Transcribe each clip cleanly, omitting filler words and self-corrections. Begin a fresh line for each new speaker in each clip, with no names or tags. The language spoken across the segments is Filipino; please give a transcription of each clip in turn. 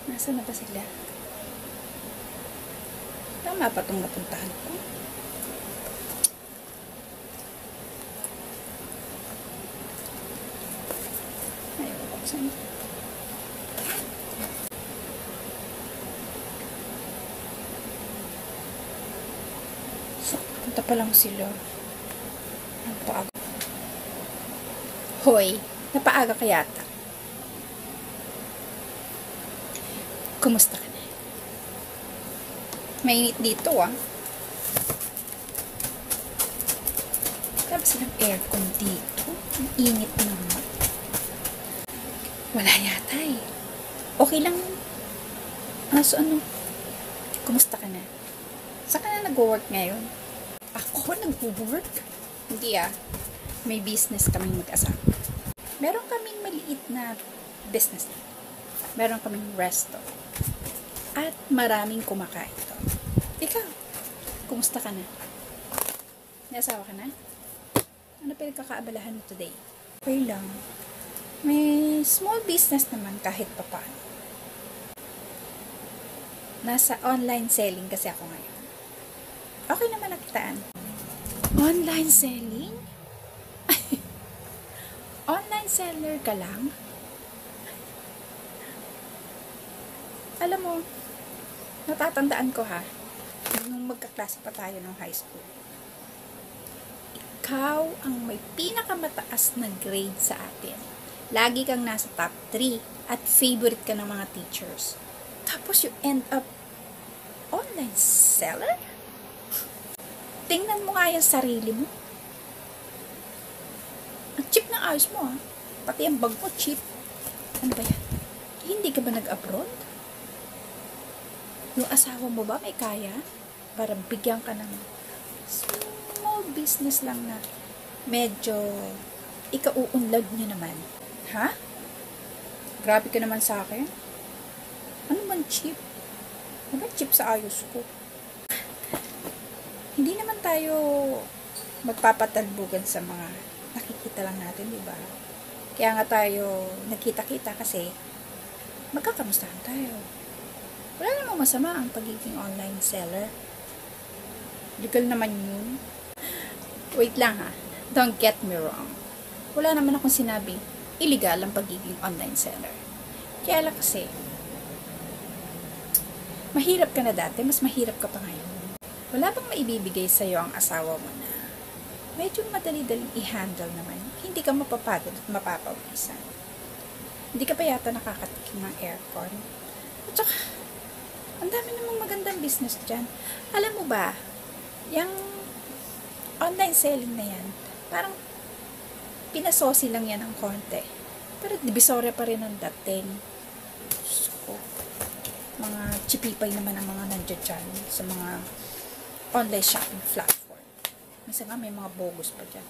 Nasaan na ba sila? Tama pa itong napuntahan ko. Ay, buksan. So, punta pa lang sila. Ang paaga. Hoy, napaaga ka yata. Kumusta ka na? Mainit dito Wala ba silang aircon dito? Ang init naman. Wala yata Okay lang. So ano? Kumusta ka na? Saan ka na nag-work ngayon? Ako nag-work? Hindi May business kaming mag-asawa. Meron kaming maliit na business. Meron kaming resto. At maraming kumakain doon. Ikaw, kumusta ka na? May asawa ka na? Ano pinagkakaabalahan mo today? Okay lang. May small business naman kahit papaano. Nasa online selling kasi ako ngayon. Okay naman nakitaan. Online selling? Online seller ka lang? Alam mo, natatandaan ko nung magkaklase pa tayo ng high school. Ikaw ang may pinakamataas na grade sa atin. Lagi kang nasa top 3 at favorite ka ng mga teachers. Tapos you end up online seller? Tingnan mo nga yung sarili mo. Ang cheap ng ayos mo Pati ang bag mo cheap. Ano ba yan? Hindi ka ba nag-abroad? Yung asawa mo ba may kaya? Para bigyan ka ng small business lang na medyo ikauunlad niya naman. Ha? Grabe ka naman sa akin. Ano man cheap? Ano ba cheap sa ayos ko? Hindi naman tayo magpapatalbugan sa mga nakikita lang natin, di ba? Kaya nga tayo nagkita-kita kasi magkakamustahan tayo. Wala namang masama ang pagiging online seller. Legal naman yun. Wait lang Don't get me wrong. Wala naman akong sinabing illegal ang pagiging online seller. Kaya lang kasi, mahirap ka na dati, mas mahirap ka pa ngayon. Wala bang maibibigay sa'yo ang asawa mo na medyo madali-daling i-handle naman. Hindi ka mapapagod at mapapawisan. Hindi ka pa yata nakakatikim ng aircon. At saka, ang dami namang magandang business dyan. Alam mo ba, yung online selling na yan, parang pinasosi lang yan ng konti. Pero divisoria pa rin ang dating. So, mga chipipay naman ang mga nandiyan dyan sa mga online shopping platform. Minsan nga may mga bogus pa dyan.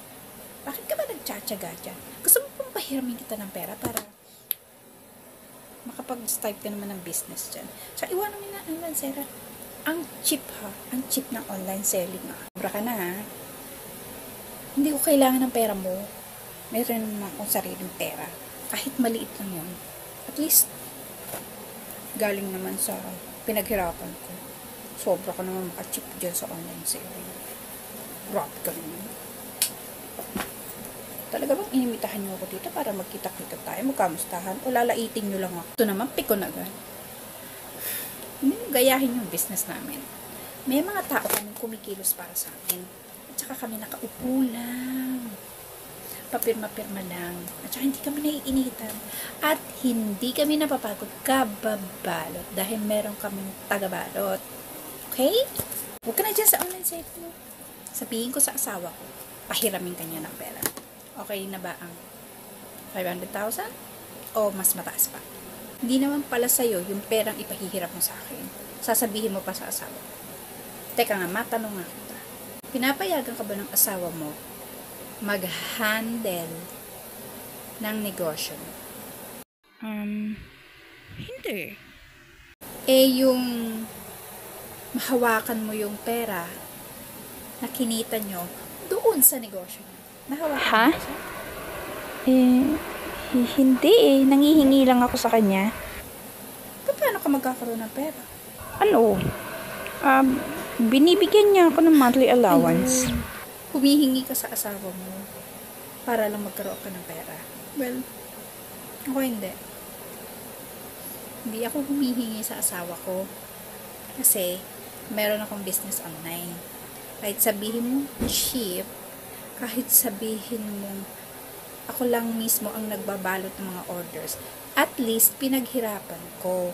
Bakit ka ba nagtsatsaga dyan? Gusto mo pong pahiramin kita ng pera para makapag-start ka naman ng business dyan. So, iwanan mo na online seller. Ang cheap Ang cheap ng online selling Sobra ka na Hindi ko kailangan ng pera mo. Meron naman akong sariling pera. Kahit maliit lang yun. At least, galing naman sa pinaghirapan ko. Sobra ka naman maka-cheap dyan sa online selling. Grabe ka naman. Talaga bang inimitahan niyo ako dito para magkita-kita tayo, magkamustahan, o lalaiting niyo lang ako? Ito naman, pikon agad. Hindi mo gayahin yung business namin. May mga tao kaming kumikilos para sa amin. At saka kami nakaupo lang. Papirma-pirma lang. At saka hindi kami naiinitan. At hindi kami napapagod kababalot dahil meron kaming tagabalot. Okay? Huwag ka na dyan sa online site mo. Sabihin ko sa asawa ko, pahiramin ka niya ng pera. Okay na ba ang 500,000? O mas mataas pa? Hindi naman pala sa'yo yung perang ipahihirap mo sa akin. Sasabihin mo pa sa asawa. Teka nga, matanong nga kita. Pinapayagan ka ba ng asawa mo mag-handle ng negosyo mo?
Hindi.
Yung mahawakan mo yung pera na kinita nyo doon sa negosyo nyo. Nahawakan mo siya?
Hindi Nangihingi lang ako sa kanya.
Paano ka ka magkakaroon ng pera?
Ano? Binibigyan niya ako ng monthly allowance.
Ayun. Humihingi ka sa asawa mo para lang magkaroon ka ng pera. Well, ako hindi. Hindi ako humihingi sa asawa ko. Kasi, meron akong business online. Kahit sabihin mo cheap, kahit sabihin mo ako lang mismo ang nagbabalot ng mga orders, at least pinaghirapan ko.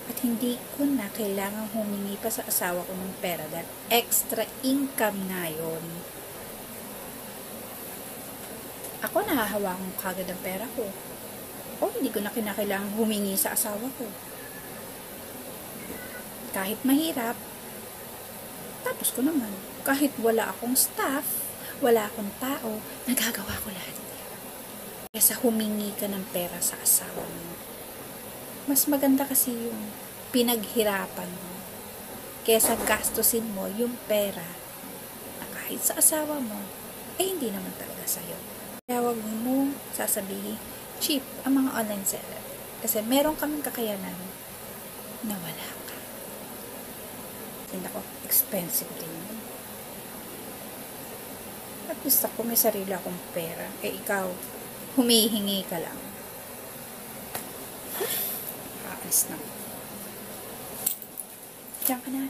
At hindi ko na kailangang humingi pa sa asawa ko ng pera dahil extra income na yun. Ako nahahawakan ko kagad ang pera ko. O hindi ko na kinakailangang humingi sa asawa ko. Kahit mahirap, tapos ko naman. Kahit wala akong staff, wala akong tao, nagagawa ko lahat. Kaysa humingi ka ng pera sa asawa mo. Mas maganda kasi yung pinaghirapan mo. Kaysa gastusin mo yung pera na kahit sa asawa mo, hindi naman talaga sa'yo. Kaya wag mo sasabihin, cheap ang mga online seller. Kasi meron kaming kakayanan na wala ka. Hindi ako, expensive din yun. At gusto ko may sarili akong pera. Ikaw, humihingi ka lang. Aalis na. Diyan ka na.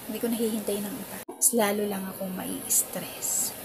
Hindi ko nahihintayin ng iba. Lalo lang akong mai-stress.